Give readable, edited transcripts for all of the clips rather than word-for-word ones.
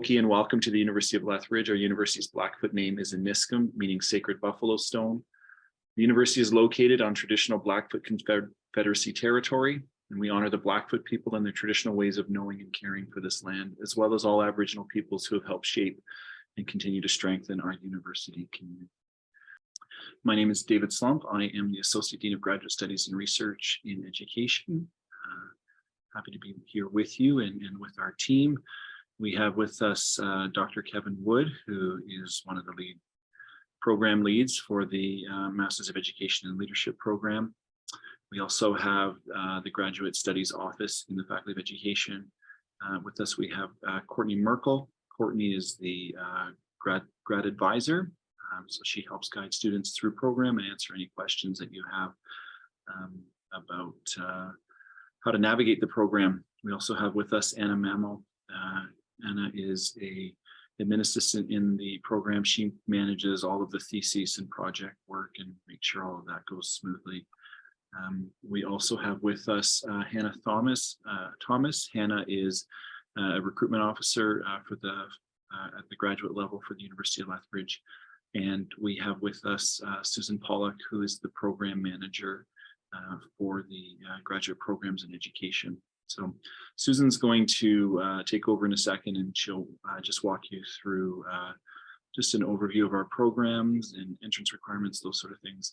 Oki and welcome to the University of Lethbridge. Our university's Blackfoot name is Aniskum, meaning sacred buffalo stone. The university is located on traditional Blackfoot Confederacy territory, and we honor the Blackfoot people and their traditional ways of knowing and caring for this land, as well as all Aboriginal peoples who have helped shape and continue to strengthen our university community. My name is David Slump. I am the Associate Dean of Graduate Studies and Research in Education. Happy to be here with you and with our team. We have with us Dr. Kevin Wood, who is one of the program leads for the Masters of Education and Leadership program. We also have the Graduate Studies Office in the Faculty of Education. With us, we have Courtney Merkel. Courtney is the grad advisor. So she helps guide students through program and answer any questions that you have about how to navigate the program. We also have with us Anna Mammo. Anna is an admin assistant in the program. She manages all of the thesis and project work and make sure all of that goes smoothly. We also have with us Hannah Thomas. Hannah is a recruitment officer for at the graduate level for the University of Lethbridge. And we have with us Susan Pollock, who is the program manager for the graduate programs in education. So Susan's going to take over in a second, and she'll just walk you through just an overview of our programs and entrance requirements, those sort of things.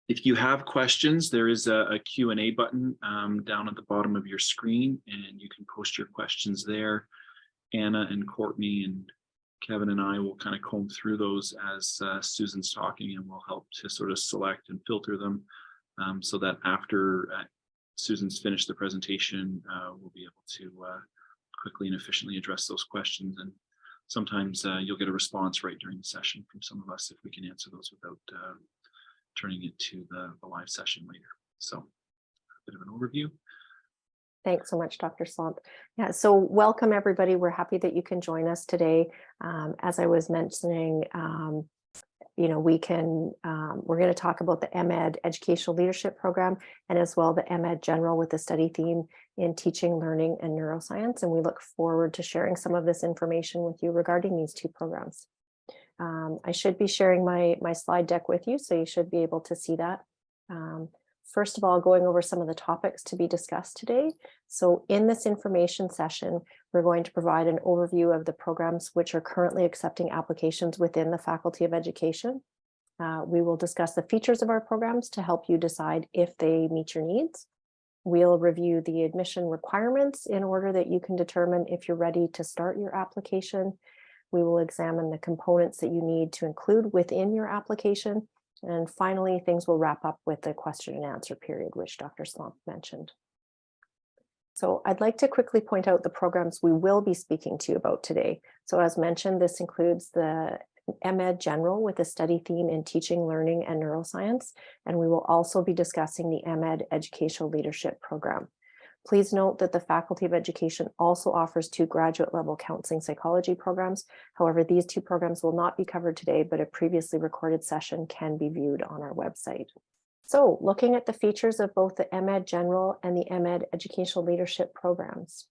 If you have questions, there is a Q&A button down at the bottom of your screen, and you can post your questions there. Anna and Courtney and Kevin and I will kind of comb through those as Susan's talking, and we'll help to sort of select and filter them so that after Susan's finished the presentation, we'll be able to quickly and efficiently address those questions. And sometimes you'll get a response right during the session from some of us if we can answer those without turning it to the live session later. So a bit of an overview. Thanks so much, Dr. Slump. Yeah, so welcome everybody. We're happy that you can join us today. As I was mentioning, we're going to talk about the Emmett Educational Leadership Program and as well the Emmett General with the study theme in teaching, learning, and neuroscience. And we look forward to sharing some of this information with you regarding these two programs. I should be sharing my slide deck with you, so you should be able to see that. First of all, going over some of the topics to be discussed today. So in this information session, we're going to provide an overview of the programs which are currently accepting applications within the Faculty of Education. We will discuss the features of our programs to help you decide if they meet your needs. We'll review the admission requirements in order that you can determine if you're ready to start your application. We will examine the components that you need to include within your application. And finally, things will wrap up with the question and answer period, which Dr. Slump mentioned. So I'd like to quickly point out the programs we will be speaking to you about today. So as mentioned, this includes the Emmett General with a study theme in teaching, learning, and neuroscience. And we will also be discussing the Emmett Educational Leadership Program. Please note that the Faculty of Education also offers 2 graduate level counseling psychology programs. However, these 2 programs will not be covered today, but a previously recorded session can be viewed on our website. So looking at the features of both the Emmett General and the Emmett Educational Leadership programs.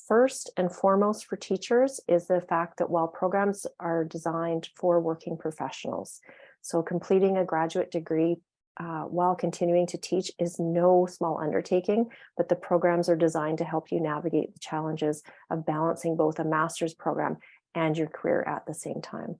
First and foremost for teachers is the fact that while programs are designed for working professionals, so completing a graduate degree while continuing to teach is no small undertaking, but the programs are designed to help you navigate the challenges of balancing both a master's program and your career at the same time.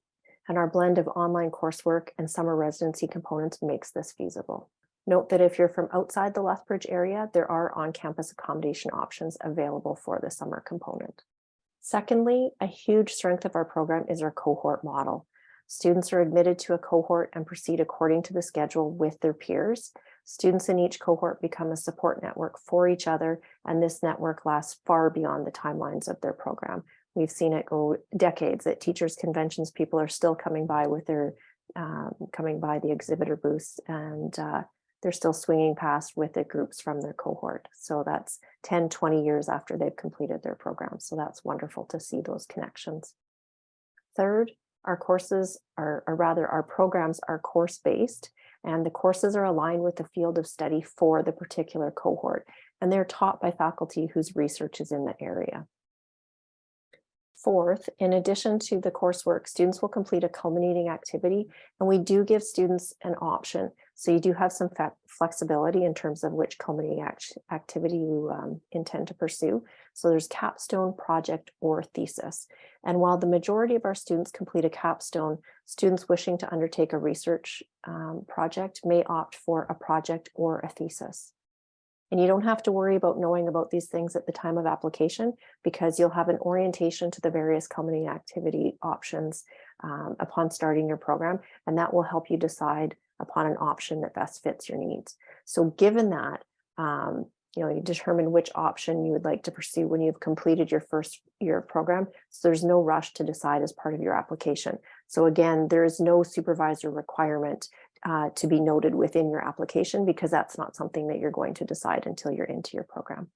And our blend of online coursework and summer residency components makes this feasible. Note that if you're from outside the Lethbridge area, there are on-campus accommodation options available for the summer component. Secondly, a huge strength of our program is our cohort model. Students are admitted to a cohort and proceed according to the schedule with their peers. Students in each cohort become a support network for each other, and this network lasts far beyond the timelines of their program. We've seen it go decades at teachers' conventions. People are still coming by with their coming by the exhibitor booths, and they're still swinging past with the groups from their cohort. So that's 10, 20 years after they've completed their program. So that's wonderful to see those connections. Third, our programs are course-based, and the courses are aligned with the field of study for the particular cohort, and they're taught by faculty whose research is in the area. Fourth, in addition to the coursework, students will complete a culminating activity, and we do give students an option. So you do have some flexibility in terms of which culminating activity you intend to pursue. So there's capstone, project, or thesis. And while the majority of our students complete a capstone, students wishing to undertake a research project may opt for a project or a thesis. And you don't have to worry about knowing about these things at the time of application, because you'll have an orientation to the various culminating activity options upon starting your program, and that will help you decide upon an option that best fits your needs. So given that, you determine which option you would like to pursue when you've completed your first year of program. So there's no rush to decide as part of your application. So again, there is no supervisor requirement to be noted within your application, because that's not something that you're going to decide until you're into your program.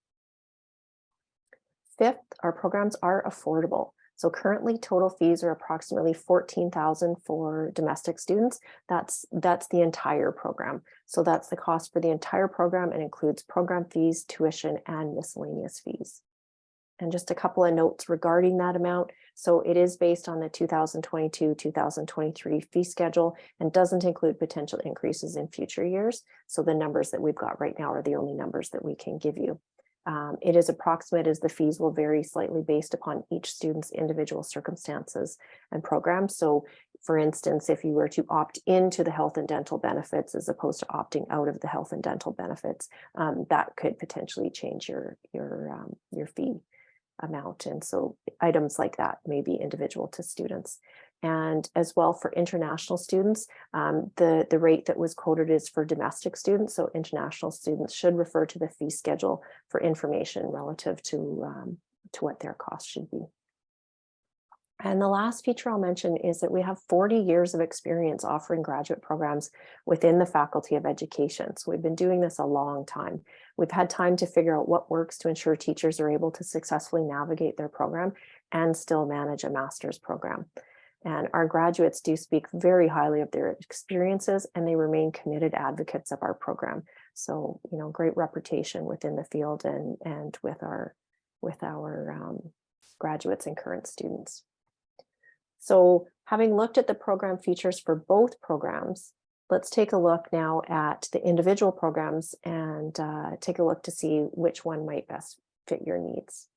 Fifth, our programs are affordable. So currently total fees are approximately $14,000 for domestic students. That's the entire program. So that's the cost for the entire program, and includes program fees, tuition, and miscellaneous fees. And just a couple of notes regarding that amount. So it is based on the 2022-2023 fee schedule and doesn't include potential increases in future years. So the numbers that we've got right now are the only numbers that we can give you. It is approximate, as the fees will vary slightly based upon each student's individual circumstances and programs. So for instance, if you were to opt into the health and dental benefits as opposed to opting out of the health and dental benefits, that could potentially change your fee amount. And so items like that may be individual to students. And as well, for international students, the rate that was quoted is for domestic students. So international students should refer to the fee schedule for information relative to what their cost should be. And the last feature I'll mention is that we have 40 years of experience offering graduate programs within the Faculty of Education. So we've been doing this a long time. We've had time to figure out what works to ensure teachers are able to successfully navigate their program and still manage a master's program. And our graduates do speak very highly of their experiences, and they remain committed advocates of our program. So, great reputation within the field and with our graduates and current students. So having looked at the program features for both programs, let's take a look now at the individual programs and take a look to see which one might best fit your needs.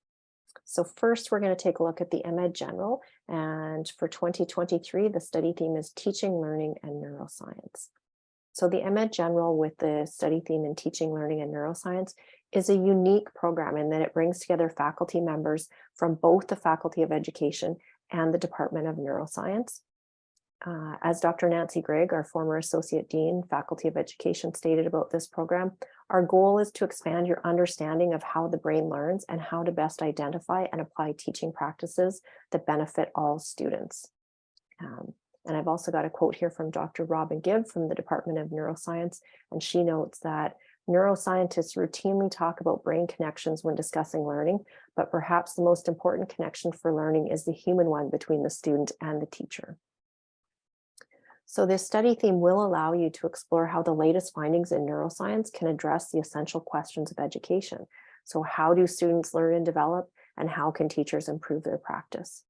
So first, we're going to take a look at the Emmett General. And for 2023, the study theme is Teaching, Learning, and Neuroscience. So the Emmett General, with the study theme in Teaching, Learning, and Neuroscience, is a unique program in that it brings together faculty members from both the Faculty of Education and the Department of Neuroscience. As Dr. Nancy Grigg, our former Associate Dean, Faculty of Education, stated about this program, our goal is to expand your understanding of how the brain learns and how to best identify and apply teaching practices that benefit all students. And I've also got a quote here from Dr. Robin Gibb from the Department of Neuroscience, and she notes that neuroscientists routinely talk about brain connections when discussing learning, but perhaps the most important connection for learning is the human one between the student and the teacher. So this study theme will allow you to explore how the latest findings in neuroscience can address the essential questions of education. So how do students learn and develop, and how can teachers improve their practice?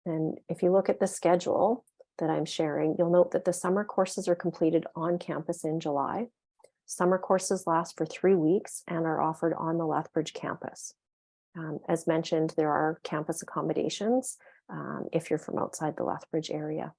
And if you look at the schedule that I'm sharing, you'll note that the summer courses are completed on campus in July. Summer courses last for 3 weeks and are offered on the Lethbridge campus. As mentioned, there are campus accommodations if you're from outside the Lethbridge area.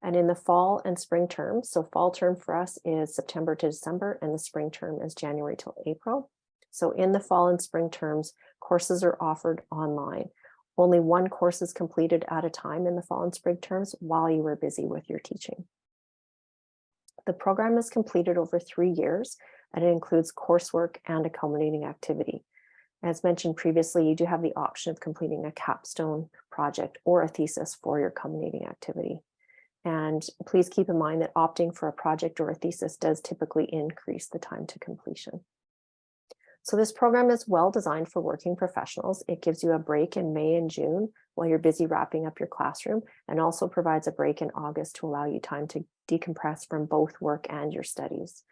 And in the fall and spring terms, so fall term for us is September to December, and the spring term is January till April. So in the fall and spring terms, courses are offered online. Only one course is completed at a time in the fall and spring terms while you are busy with your teaching. The program is completed over 3 years, and it includes coursework and a culminating activity. As mentioned previously, you do have the option of completing a capstone project or a thesis for your culminating activity. And please keep in mind that opting for a project or a thesis does typically increase the time to completion. So this program is well designed for working professionals. It gives you a break in May and June while you're busy wrapping up your classroom, and also provides a break in August to allow you time to decompress from both work and your studies.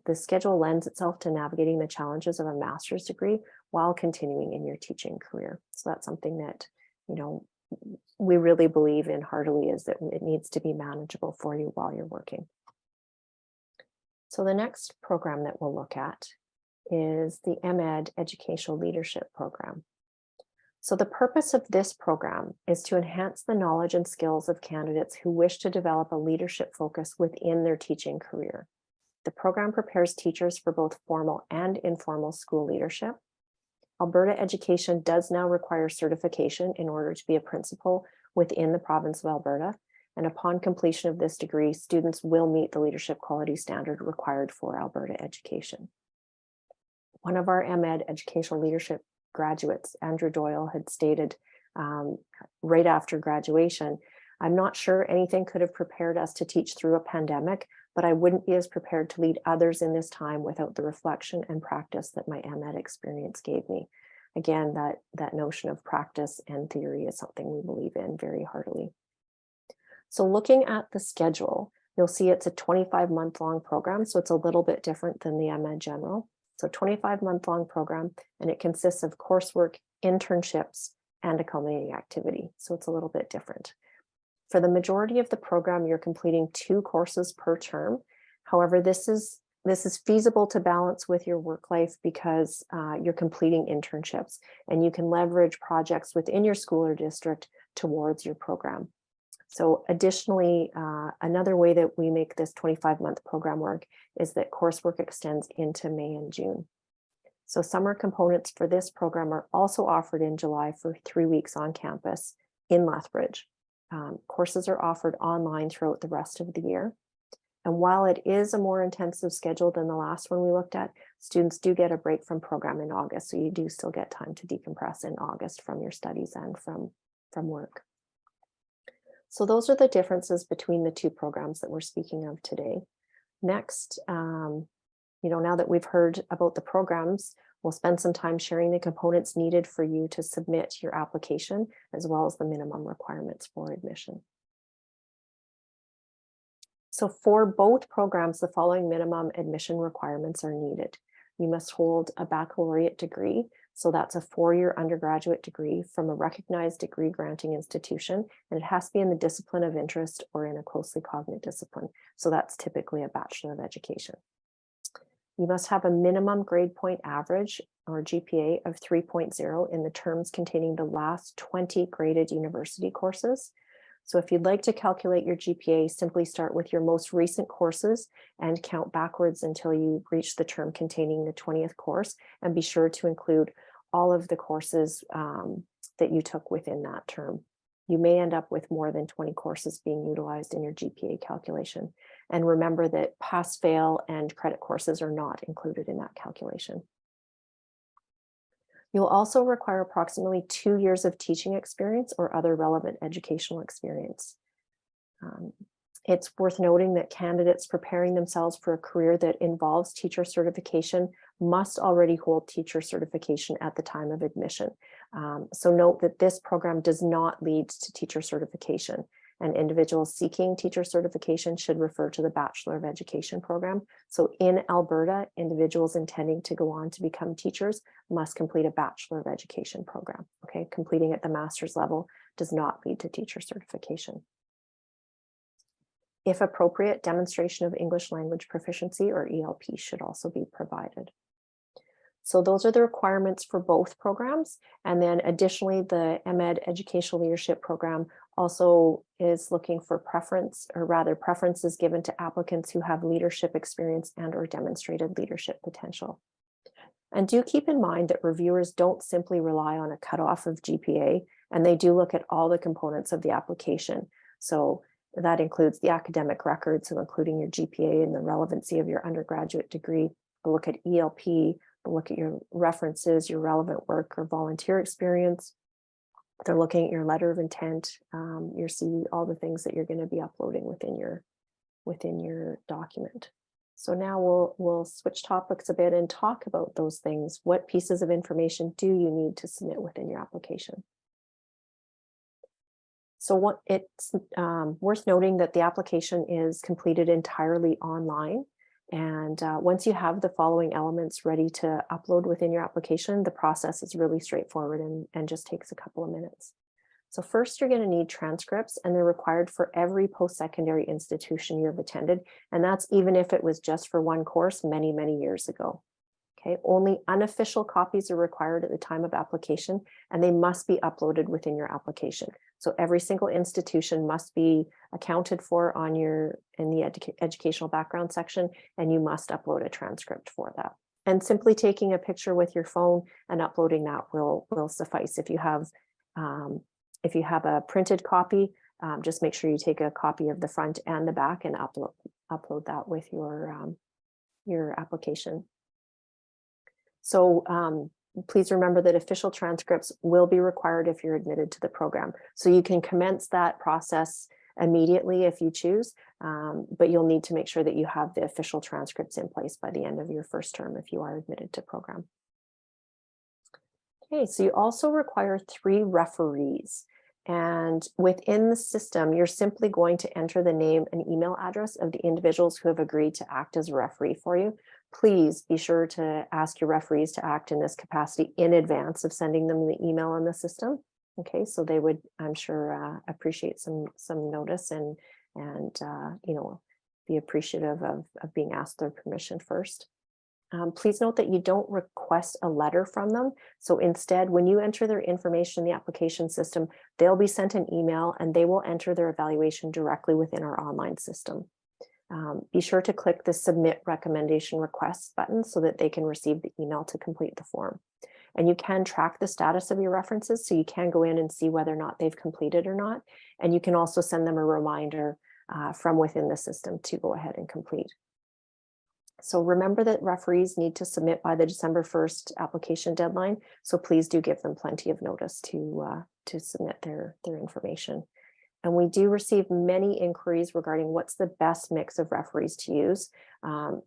The schedule lends itself to navigating the challenges of a master's degree while continuing in your teaching career. So that's something that we really believe in heartily is that it needs to be manageable for you while you're working. So the next program that we'll look at is the Emmett Educational Leadership Program. So the purpose of this program is to enhance the knowledge and skills of candidates who wish to develop a leadership focus within their teaching career. The program prepares teachers for both formal and informal school leadership. Alberta education does now require certification in order to be a principal within the province of Alberta. And upon completion of this degree, students will meet the leadership quality standard required for Alberta education. One of our Emmett Educational Leadership graduates, Andrew Doyle, had stated right after graduation, "I'm not sure anything could have prepared us to teach through a pandemic, but I wouldn't be as prepared to lead others in this time without the reflection and practice that my Emmett experience gave me." Again, that notion of practice and theory is something we believe in very heartily. So looking at the schedule, you'll see it's a 25-month-long program, so it's a little bit different than the Emmett General. So 25-month-long program, and it consists of coursework, internships, and a culminating activity. So it's a little bit different. For the majority of the program, you're completing 2 courses per term. However, this is feasible to balance with your work life because you're completing internships, and you can leverage projects within your school or district towards your program. So additionally, another way that we make this 25-month program work is that coursework extends into May and June. So summer components for this program are also offered in July for 3 weeks on campus in Lethbridge. Courses are offered online throughout the rest of the year. And while it is a more intensive schedule than the last one we looked at, students do get a break from program in August. So you do still get time to decompress in August from your studies and from work. So those are the differences between the 2 programs that we're speaking of today. Next, now that we've heard about the programs, we'll spend some time sharing the components needed for you to submit your application, as well as the minimum requirements for admission. So for both programs, the following minimum admission requirements are needed. You must hold a baccalaureate degree. So that's a 4-year undergraduate degree from a recognized degree granting institution, and it has to be in the discipline of interest or in a closely cognate discipline. So that's typically a Bachelor of Education. You must have a minimum grade point average or GPA of 3.0 in the terms containing the last 20 graded university courses. So if you'd like to calculate your GPA, simply start with your most recent courses and count backwards until you reach the term containing the 20th course, and be sure to include all of the courses that you took within that term. You may end up with more than 20 courses being utilized in your GPA calculation. And remember that pass, fail, and credit courses are not included in that calculation. You'll also require approximately 2 years of teaching experience or other relevant educational experience. It's worth noting that candidates preparing themselves for a career that involves teacher certification must already hold teacher certification at the time of admission. So note that this program does not lead to teacher certification, and individuals seeking teacher certification should refer to the Bachelor of Education program. So in Alberta, individuals intending to go on to become teachers must complete a Bachelor of Education program. Okay, completing at the master's level does not lead to teacher certification. If appropriate, demonstration of English language proficiency or ELP should also be provided. So those are the requirements for both programs. And then additionally, the Emmett Educational Leadership Program also is looking for preferences given to applicants who have leadership experience and or demonstrated leadership potential. And do keep in mind that reviewers don't simply rely on a cutoff of GPA, and they do look at all the components of the application. So that includes the academic record, so including your GPA and the relevancy of your undergraduate degree. They'll look at ELP, they'll look at your references, your relevant work or volunteer experience. They're looking at your letter of intent, your CV, all the things that you're going to be uploading within your document. So now we'll switch topics a bit and talk about those things. What pieces of information do you need to submit within your application? So it's worth noting that the application is completed entirely online. And once you have the following elements ready to upload within your application, the process is really straightforward and just takes a couple of minutes. So first, you're going to need transcripts, and they're required for every post-secondary institution you've attended. And that's even if it was just for one course many, many years ago. Okay, only unofficial copies are required at the time of application, and they must be uploaded within your application. So every single institution must be accounted for in the educational background section, and you must upload a transcript for that. And simply taking a picture with your phone and uploading that will suffice. If you have a printed copy, just make sure you take a copy of the front and the back and upload that with your application. So please remember that official transcripts will be required if you're admitted to the program. So you can commence that process immediately if you choose, but you'll need to make sure that you have the official transcripts in place by the end of your first term if you are admitted to program. Okay, so you also require 3 referees. And within the system, you're simply going to enter the name and email address of the individuals who have agreed to act as a referee for you. Please be sure to ask your referees to act in this capacity in advance of sending them the email in the system. Okay, so they would, I'm sure, appreciate some notice and be appreciative of being asked their permission first. Please note that you don't request a letter from them. So instead, when you enter their information in the application system, they'll be sent an email and they will enter their evaluation directly within our online system. Be sure to click the Submit Recommendation Requests button so that they can receive the email to complete the form. And you can track the status of your references, so you can go in and see whether or not they've completed or not. And you can also send them a reminder from within the system to go ahead and complete. So remember that referees need to submit by the December 1st application deadline. So please do give them plenty of notice to submit their information. And we do receive many inquiries regarding what's the best mix of referees to use.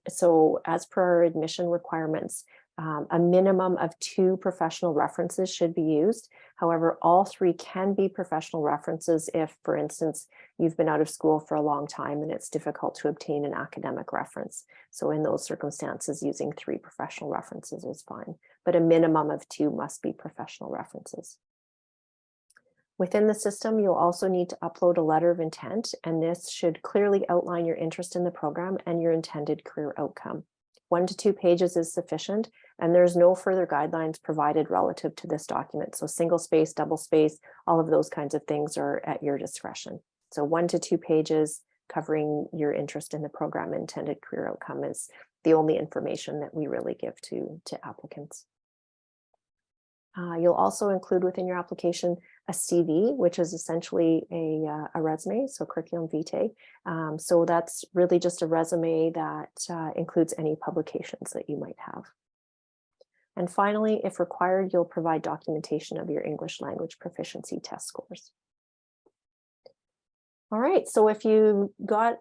So as per our admission requirements, a minimum of 2 professional references should be used. However, all 3 can be professional references if, for instance, you've been out of school for a long time and it's difficult to obtain an academic reference. So in those circumstances, using 3 professional references is fine, but a minimum of 2 must be professional references. Within the system, you'll also need to upload a letter of intent, and this should clearly outline your interest in the program and your intended career outcome. 1 to 2 pages is sufficient, and there's no further guidelines provided relative to this document. So single space, double space, all of those kinds of things are at your discretion. So 1 to 2 pages covering your interest in the program, intended career outcome is the only information that we really give to applicants. You'll also include within your application a CV, which is essentially a resume, so curriculum vitae. So that's really just a resume that includes any publications that you might have. And finally, if required, you'll provide documentation of your English language proficiency test scores. All right, so if you got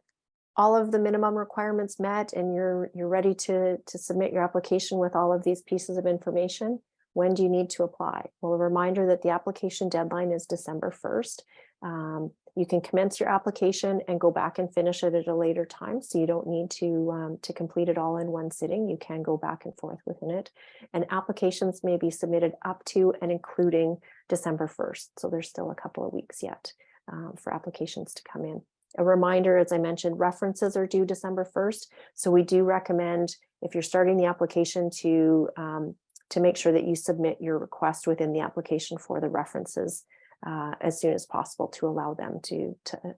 all of the minimum requirements met and you're ready to submit your application with all of these pieces of information, when do you need to apply? Well, a reminder that the application deadline is December 1st. You can commence your application and go back and finish it at a later time. So you don't need to complete it all in one sitting. You can go back and forth within it. And applications may be submitted up to and including December 1st. So there's still a couple of weeks yet for applications to come in. A reminder, as I mentioned, references are due December 1st. So we do recommend, if you're starting the application, to make sure that you submit your request within the application for the references as soon as possible to allow them to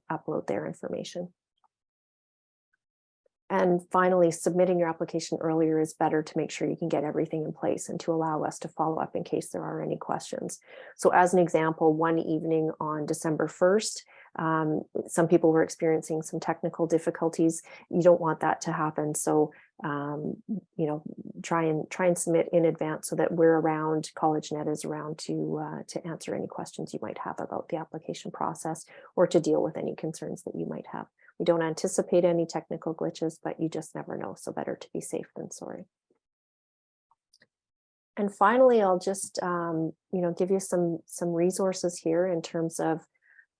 upload their information. And finally, submitting your application earlier is better to make sure you can get everything in place and to allow us to follow up in case there are any questions. So as an example, one evening on December 1st, some people were experiencing some technical difficulties. You don't want that to happen. So, try and submit in advance so that we're around, CollegeNet is around to answer any questions you might have about the application process or to deal with any concerns that you might have. We don't anticipate any technical glitches, but you just never know. So better to be safe than sorry. And finally, I'll just, give you some resources here in terms of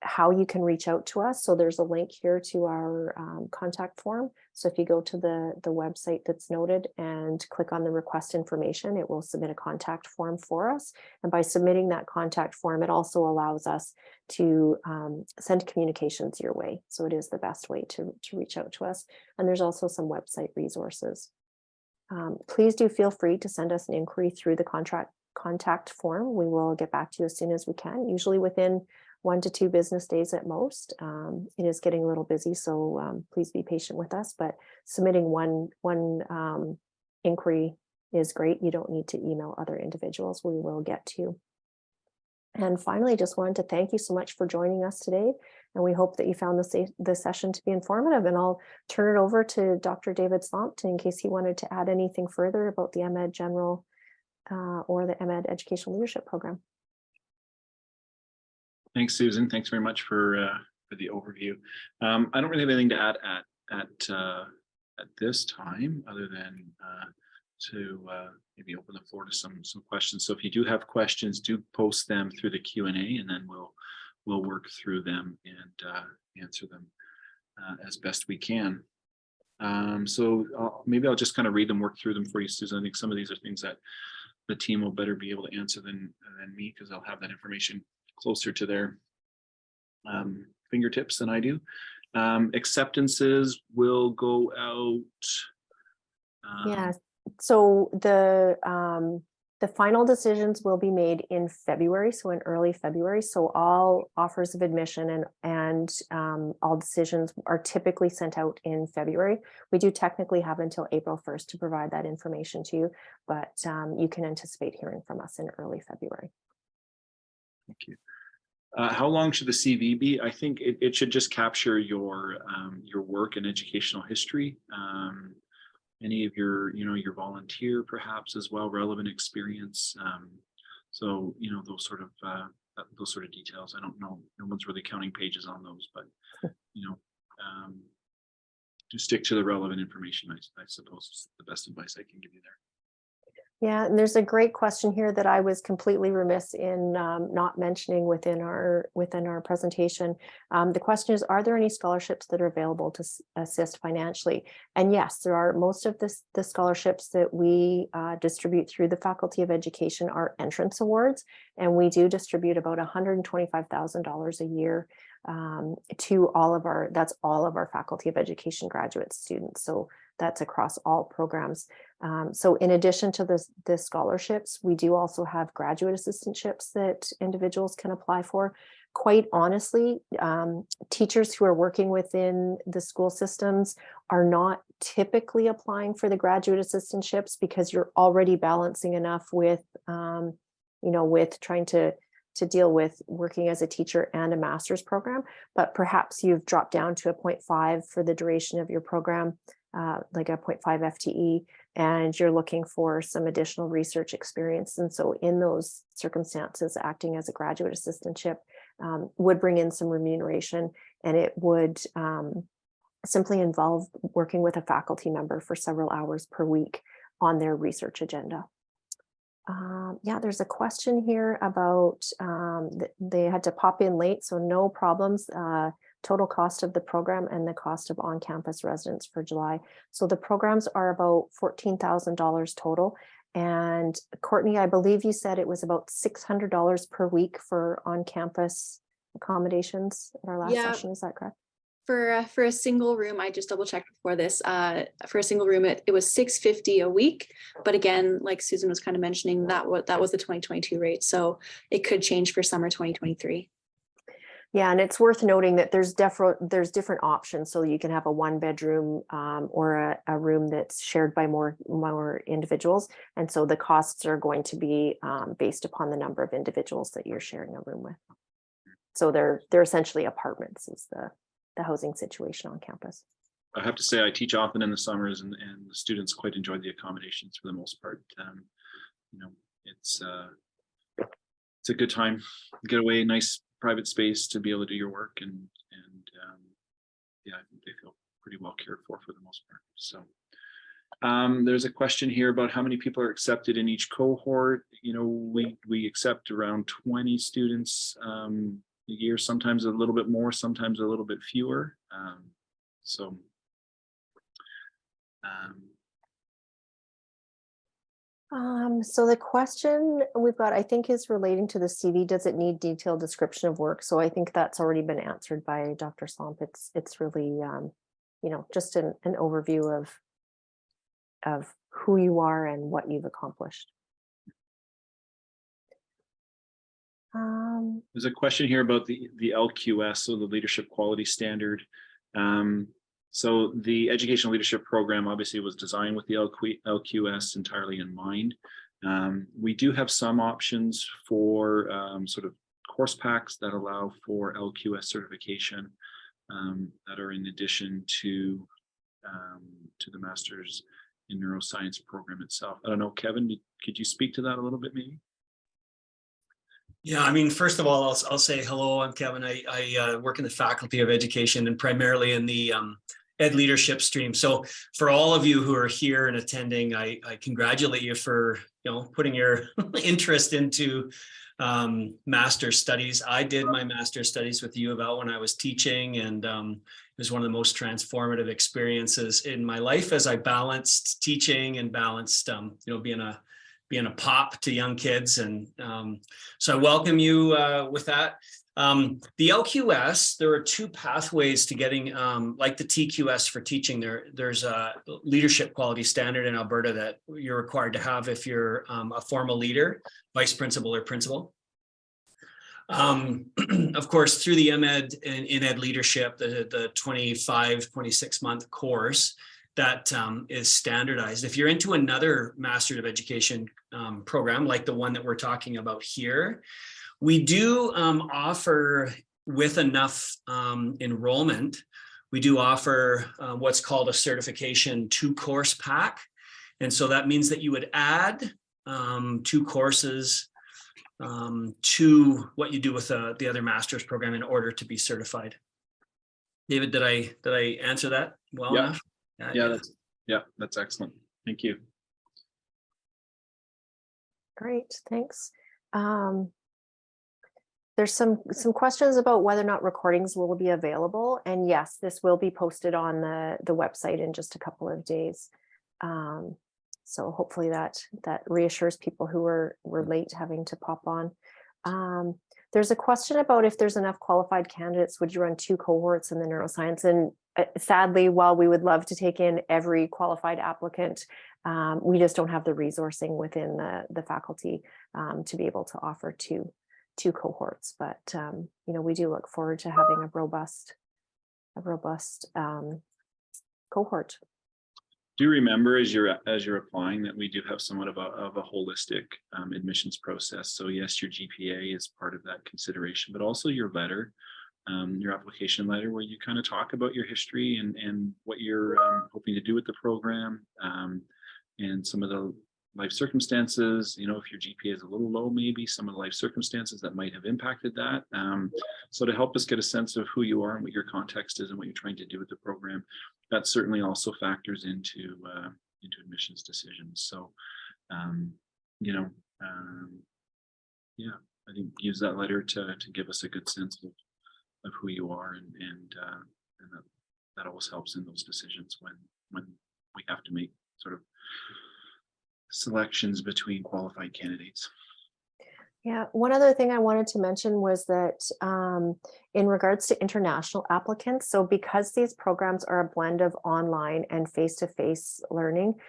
how you can reach out to us. So there's a link here to our contact form. So if you go to the website that's noted and click on the request information, it will submit a contact form for us. And by submitting that contact form, it also allows us to send communications your way. So it is the best way to reach out to us. And there's also some website resources. Please do feel free to send us an inquiry through the contact form. We will get back to you as soon as we can, usually within 1 to 2 business days at most. It is getting a little busy, so please be patient with us, but submitting one inquiry is great. You don't need to email other individuals. We will get to you. And finally, just wanted to thank you so much for joining us today. And we hope that you found the session to be informative. And I'll turn it over to Dr. David Slompt in case he wanted to add anything further about the Emmett General or the Emmett Educational Leadership Program. Thanks, Susan. Thanks very much for the overview. I don't really have anything to add at this time, other than to maybe open the floor to some questions. So if you do have questions, do post them through the Q&A, and then we'll work through them and answer them as best we can. So maybe I'll just kind of read them, work through them for you, Susan. I think some of these are things that the team will better be able to answer than me, because I'll have that information closer to their fingertips than I do. Acceptances will go out. Yeah, so the final decisions will be made in February, so in early February. So all offers of admission and all decisions are typically sent out in February. We do technically have until April 1st to provide that information to you, but you can anticipate hearing from us in early February. Thank you. How long should the CV be? I think it should just capture your work and educational history. Any of your volunteer perhaps as well, relevant experience. So those sort of details. I don't know. No one's really counting pages on those, but to stick to the relevant information, I suppose is the best advice I can give you there. Yeah, and there's a great question here that I was completely remiss in not mentioning within our presentation. The question is, are there any scholarships that are available to assist financially? And yes, there are. Most of the scholarships that we distribute through the Faculty of Education are entrance awards, and we do distribute about $125,000 a year to all of our Faculty of Education graduate students. So that's across all programs. So in addition to the scholarships, we do also have graduate assistantships that individuals can apply for. Quite honestly, teachers who are working within the school systems are not typically applying for the graduate assistantships, because you're already balancing enough with, with trying to deal with working as a teacher and a master's program. But perhaps you've dropped down to a 0.5 for the duration of your program, like a 0.5 FTE, and you're looking for some additional research experience. And so in those circumstances, acting as a graduate assistantship would bring in some remuneration, and it would simply involve working with a faculty member for several hours per week on their research agenda. Yeah, there's a question here about they had to pop in late, so no problems. Total cost of the program and the cost of on-campus residence for July. So the programs are about $14,000 total. And Courtney, I believe you said it was about $600 per week for on-campus accommodations at our last session. Is that correct? For a single room, I just double checked before this. For a single room, it was $650 a week. But again, like Susan was kind of mentioning, that was the 2022 rate. So it could change for summer 2023. Yeah, and it's worth noting that there's different options. So you can have a 1-bedroom or a room that's shared by more individuals. And so the costs are going to be based upon the number of individuals that you're sharing a room with. So they're essentially apartments is the housing situation on campus. I have to say, I teach often in the summers, and the students quite enjoy the accommodations for the most part. It's a good time, get away, nice private space to be able to do your work, and yeah, I think they feel pretty well cared for the most part. So there's a question here about how many people are accepted in each cohort. We accept around 20 students year, sometimes a little bit more, sometimes a little bit fewer. So So the question we've got, I think, is relating to the CV. Does it need detailed description of work? So I think that's already been answered by Dr. Slomp. It's really, just an overview of who you are and what you've accomplished. There's a question here about the LQS, so the Leadership Quality Standard. So the Educational Leadership Program obviously was designed with the LQS entirely in mind. We do have some options for sort of course packs that allow for LQS certification that are in addition to the Master's in Neuroscience program itself. I don't know, Kevin, could you speak to that a little bit maybe? Yeah, I mean, first of all, I'll say hello. I'm Kevin. I work in the Faculty of Education and primarily in the Ed leadership stream. So for all of you who are here and attending, I congratulate you for putting your interest into master's studies. I did my master's studies with U of L when I was teaching, and it was one of the most transformative experiences in my life as I balanced teaching and balanced being a pop to young kids. And so I welcome you with that. The LQS, there are two pathways to getting, like the TQS for teaching. There's a leadership quality standard in Alberta that you're required to have if you're a formal leader, vice principal or principal. Of course, through the Emmett in Ed leadership, the 26 month course, that is standardized. If you're into another Master's of Education program, like the one that we're talking about here, we do offer, with enough enrollment, we do offer what's called a certification 2-course pack. And so that means that you would add 2 courses to what you do with the other master's program in order to be certified. David, did I answer that well enough? That's excellent. Thank you. Great, thanks. There's some questions about whether or not recordings will be available, and yes, this will be posted on the website in just a couple of days. So hopefully that reassures people who were late having to pop on. There's a question about if there's enough qualified candidates, would you run 2 cohorts in the neuroscience? And sadly, while we would love to take in every qualified applicant, we just don't have the resourcing within the faculty to be able to offer two cohorts. But we do look forward to having a robust cohort. Do remember as you're applying that we do have somewhat of a holistic admissions process. So yes, your GPA is part of that consideration, but also your letter, your application letter, where you kind of talk about your history and what you're hoping to do with the program, and some of the life circumstances. If your GPA is a little low, maybe some of the life circumstances that might have impacted that. So to help us get a sense of who you are and what your context is and what you're trying to do with the program, that certainly also factors into admissions decisions. So, I think use that letter to give us a good sense of who you are, and that always helps in those decisions when we have to make sort of selections between qualified candidates. Yeah, one other thing I wanted to mention was that in regards to international applicants, so because these programs are a blend of online and face-to-face learning,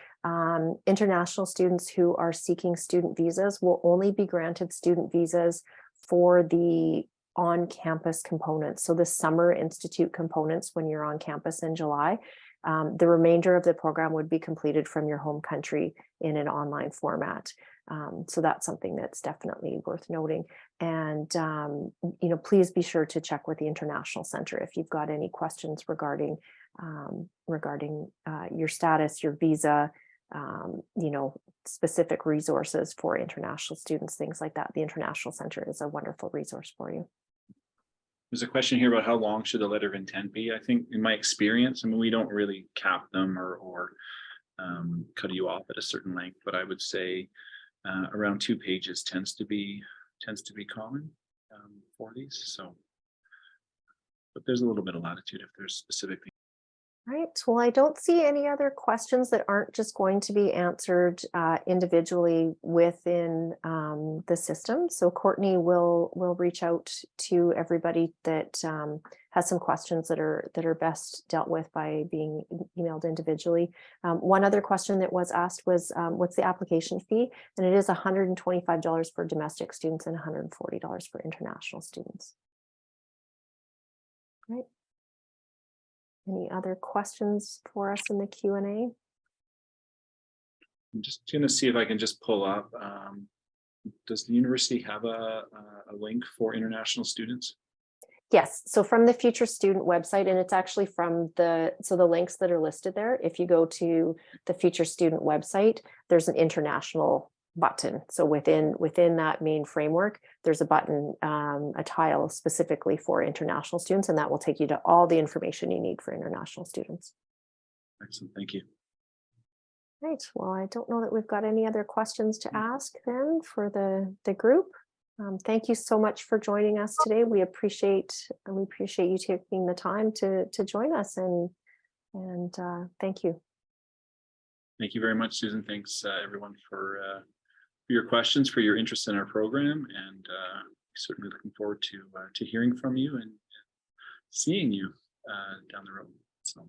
international students who are seeking student visas will only be granted student visas for the on-campus components. So the summer institute components when you're on campus in July. The remainder of the program would be completed from your home country in an online format. So that's something that's definitely worth noting. And, please be sure to check with the International Center if you've got any questions regarding your status, your visa, specific resources for international students, things like that. The International Center is a wonderful resource for you. There's a question here about how long should the letter of intent be. I think in my experience, we don't really cap them or cut you off at a certain length, but I would say around 2 pages tends to be common for these. So, but there's a little bit of latitude if there's specific things. Right. Well, I don't see any other questions that aren't just going to be answered individually within the system. So Courtney will reach out to everybody that has some questions that are best dealt with by being emailed individually. One other question that was asked was, what's the application fee? And it is $125 for domestic students and $140 for international students. Right. Any other questions for us in the Q&A? I'm just going to see if I can just pull up. Does the university have a link for international students? Yes, so from the Future Student website, and it's actually from the links that are listed there. If you go to the Future Student website, there's an international button. So within that main framework, there's a button, a tile specifically for international students, and that will take you to all the information you need for international students. Excellent, thank you. Right. Well, I don't know that we've got any other questions to ask then for the group. Thank you so much for joining us today. We appreciate you taking the time to join us, and thank you. Thank you very much, Susan. Thanks everyone for your questions, for your interest in our program, and certainly looking forward to hearing from you and seeing you down the road. So.